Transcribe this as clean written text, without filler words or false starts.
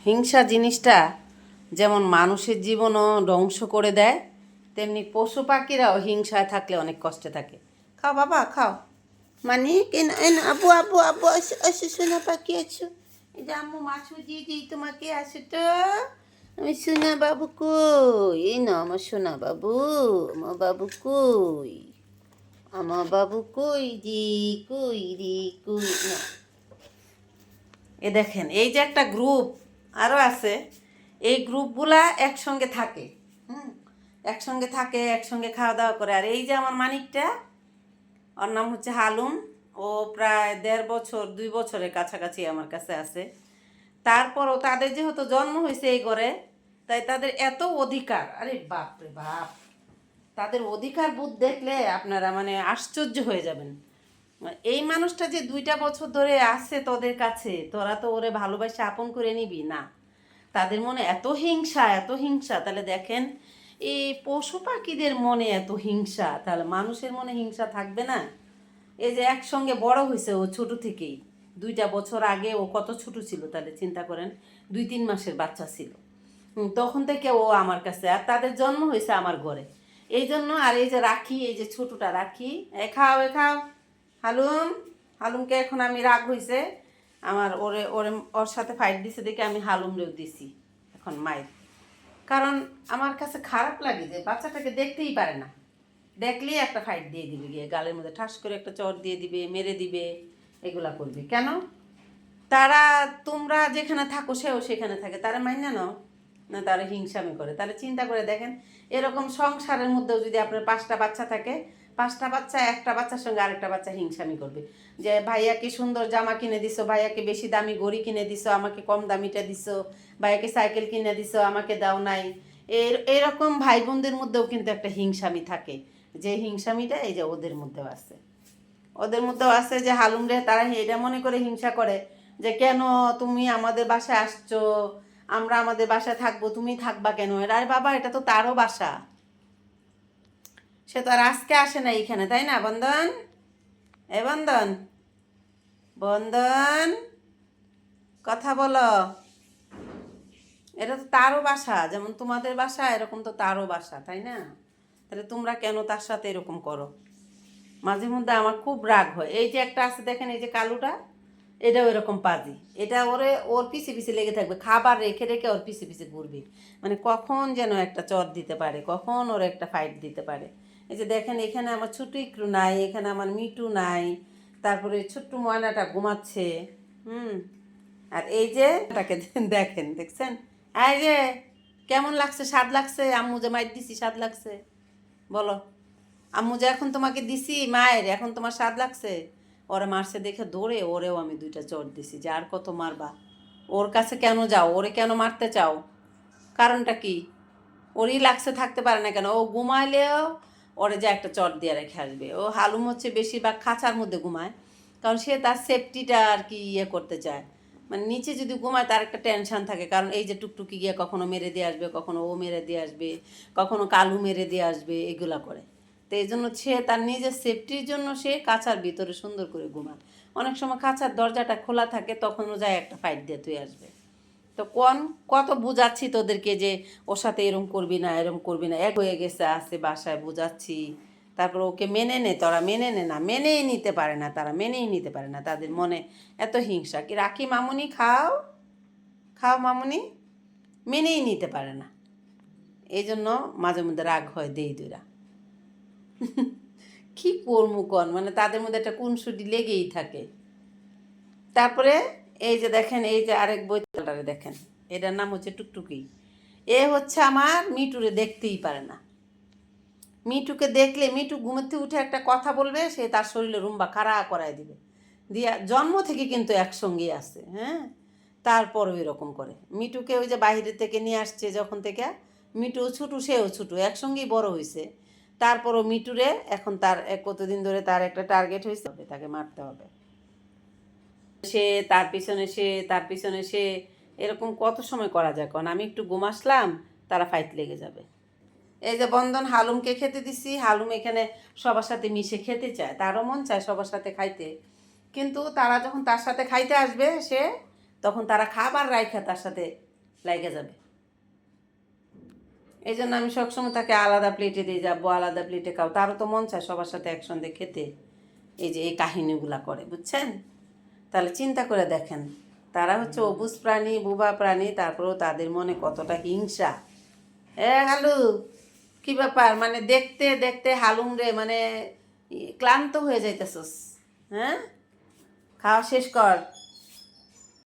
হিংসা জিনিসটা যেমন মানুষের জীবনও ধ্বংস করে দেয়, তেমনি পশু পাখিরাও হিংসায় থাকলে অনেক কষ্টে থাকে। খাও বাবা খাও। মানে কেন আবু আবু আবু আসো আসো সোনা পাখি আছো। এই যে আম্মু মাছু দিয়ে দিই তোমাকে, আসো তো। আমি সোনা বাবু কই? এই না আমার সোনা বাবু, আমার বাবু কই? আমার বাবু কই রে, কই রে, কই না। এ দেখেন, এই যে একটা গ্রুপ আরও আছে, এই গ্রুপগুলা একসঙ্গে থাকে। একসঙ্গে থাকে, একসঙ্গে খাওয়া দাওয়া করে। আর এই যে আমার মানিকটা, ওর নাম হচ্ছে হালুম। ও প্রায় 1.5 বছর 2 বছরের কাছাকাছি আমার কাছে আছে। তারপরও তাদের যেহেতু জন্ম হয়েছে এই ঘরে, তাই তাদের এত অধিকার, আরে বাপ রে বাপ, তাদের অধিকার বোধ দেখলে আপনারা মানে আশ্চর্য হয়ে যাবেন। এই মানুষটা যে 2টা বছর ধরে আছে তোদের কাছে, তোরা তো ওরে ভালোবাসে আপন করে নিবি না। তাদের মনে এত হিংসা, এত হিংসা। তাহলে দেখেন, এই পশু পাখিদের মনে এত হিংসা, তাহলে মানুষের মনে হিংসা থাকবে না? এই যে একসঙ্গে বড় হয়েছে ও ছোট থেকেই, 2টা বছর আগে ও কত ছোট ছিল তাহলে চিন্তা করেন, 2-3 মাসের বাচ্চা ছিল। তখন থেকে ও আমার কাছে, আর তাদের জন্ম হয়েছে আমার ঘরে। এই জন্য। আর এই যে রাখি, এই যে ছোটটা রাখি, এ খাও এ খাও। হালুম, হালুমকে এখন আমি রাগ হয়েছে আমার, ওরে ওরে ওর সাথে ফাইট দিছে দেখে আমি হালুমরেও দিছি এখন মায়ের। কারণ আমার কাছে খারাপ লাগে যে বাচ্চাটাকে দেখতেই পারে না, দেখলেই একটা ফাইট দিয়ে দিবে, গিয়ে গালের মধ্যে ঠাস করে একটা চর দিয়ে দিবে, মেরে দিবে, এগুলা করবে কেন? তারা, তোমরা যেখানে থাকো সেও সেখানে থাকে, তারা মাইনা নাও না, তারা হিংসামি করে। তাহলে চিন্তা করে দেখেন, এরকম সংসারের মধ্যেও যদি আপনার 5টা বাচ্চা থাকে, 5টা বাচ্চা একটা বাচ্চার সঙ্গে আরেকটা বাচ্চা হিংসামি করবে, যে ভাইয়াকে সুন্দর জামা কিনে দিছো, ভাইয়াকে বেশি দামি ঘড়ি কিনে দিছো, আমাকে কম দামিটা দিছো, ভাইয়াকে সাইকেল কিনে দিছো, আমাকে দাও নাই। এরকম ভাই বোনদের মধ্যেও কিন্তু একটা হিংসামি থাকে, যে হিংসামিটা এই যে ওদের মধ্যেও আছে। ওদের মধ্যেও আছে যে হালুম রে, তারা এটা মনে করে হিংসা করে যে কেন তুমি আমাদের বাসায় আসছো, আমরা আমাদের বাসায় থাকবো, তুমি থাকবা কেন? আরে বাবা, এটা তো তারও বাসা, সে তো আর আজকে আসে না এইখানে, তাই না বন্ধন? এ বন্ধন, বন্ধন, কথা বলো। এটা তো তারও বাসা, যেমন তোমাদের বাসা এরকম তো তারও বাসা, তাই না? তাহলে তোমরা কেন তার সাথে এরকম করো? মাঝে মধ্যে আমার খুব রাগ হয়। এই যে একটা আছে দেখেন, এই যে কালুটা, এটাও এরকম পাজি। এটা ওর পিছে পিছে লেগে থাকবে, খাবার রেখে রেখে ওর পিছে পিছে ঘুরবে, মানে কখন যেন একটা চর দিতে পারে, কখন ওর একটা ফাইট দিতে পারে। এই যে দেখেন, এখানে আমার ছোট্ট ইকরু নাই, এখানে আমার মিটু নাই, তারপরে ছোট্ট ময়নাটা ঘুমাচ্ছে। হুম। আর এই যে তাকে দেখেন, দেখছেন? এই যে কেমন লাগছে, স্বাদ লাগছে? আম্মু যে মাইর দিছি, স্বাদ লাগছে? বলো। আম্মু যে এখন তোমাকে দিছি মায়ের, এখন তোমার স্বাদ লাগছে? ওরা মারছে দেখে দৌড়ে ওরেও আমি 2টা চড় দিছি, যে আর কত মারবা? ওর কাছে কেন যাও? ওরে কেন মারতে চাও? কারণটা কি? ওরই লাগছে, থাকতে পারে না কেন? ও ঘুমাইলেও ওরে যে একটা চট দিয়ে রেখে আসবে। ও হালুম হচ্ছে বেশিরভাগ খাঁচার মধ্যে ঘুমায়, কারণ সে তার সেফটিটা আর কি ইয়ে করতে চায়। মানে নিচে যদি ঘুমায় তার একটা টেনশন থাকে, কারণ এই যে টুকটুকি গিয়ে কখনো মেরে দিয়ে আসবে, কখনো ও মেরে দিয়ে আসবে, কখনো কালু মেরে দিয়ে আসবে, এগুলা করে। তো এই জন্য সে তার নিজের সেফটির জন্য সে কাঁচার ভিতরে সুন্দর করে ঘুমায়। অনেক সময় খাঁচার দরজাটা খোলা থাকে, তখনও যায় একটা ফাইট দিয়ে তুই আসবে। তো কত বুঝাচ্ছি তোদেরকে যে ওর সাথে এরম করবি না, এরম করবি না, এক হয়ে গেছে আছে বাসায়, বুঝাচ্ছি। তারপর ওকে মেনে নে, তোরা মেনে নে না, মেনেই নিতে পারে না, তারা মেনেই নিতে পারে না, তাদের মনে এত হিংসা। কি রাখি মামুনি, খাও খাও মামুনি, মেনেই নিতে পারে না। এই জন্য মাঝে মধ্যে রাগ হয় দেই দুরা। কি করমু কন, মানে তাদের মধ্যে একটা খুনসুটি লেগেই থাকে। তারপরে এই যে দেখেন, এই যে আরেক বইটারে দেখেন, এটার নাম হচ্ছে টুকটুকি। এ হচ্ছে আমার মিটুরে দেখতেই পারে না। মিটুকে দেখলে মিটু ঘুমোতে উঠে একটা কথা বলবে, সে তার শরীরে রুম্বা খাড়া করায় দিবে। দিয়া জন্ম থেকে কিন্তু একসঙ্গেই আছে, হ্যাঁ। তারপরও এরকম করে। মিটুকে ওই যে বাইরে থেকে নিয়ে আসছে যখন থেকে, মিটু ছুটু সেও ছুটু, একসঙ্গেই বড় হয়েছে। তারপরও মিটুরে এখন তার কতদিন ধরে তার একটা টার্গেট হয়েছে, তাকে মারতে হবে। সে তার পিছনে সে, তার পিছনে সে, এরকম কত সময় করা যায়? কারণ আমি একটু ঘুম আসলাম, তারা ফাইট লেগে যাবে। এই যে বন্ধন হালুমকে খেতে দিছি, হালুম এখানে সবার সাথে মিশে খেতে চায়, তারও মন চায় সবার সাথে খাইতে। কিন্তু তারা যখন তার সাথে খাইতে আসবে, সে তখন তারা খাবার রাইখা তার সাথে লাগে যাবে। এই জন্য আমি সবসময় তাকে আলাদা প্লেটে দিয়ে যাবো, আলাদা প্লেটে খাও। তারও তো মন চায় সবার সাথে একসঙ্গে খেতে। এই যে এই কাহিনীগুলা করে, বুঝছেন? তাহলে চিন্তা করে দেখেন, তারা হচ্ছে অবুঝ প্রাণী, বোবা প্রাণী, তারপরেও তাদের মনে কতটা হিংসা। হালু, কি ব্যাপার? মানে দেখতে দেখতে হালুম রে, মানে ক্লান্ত হয়ে যাইতেছস। হ্যাঁ, খাওয়া শেষ কর।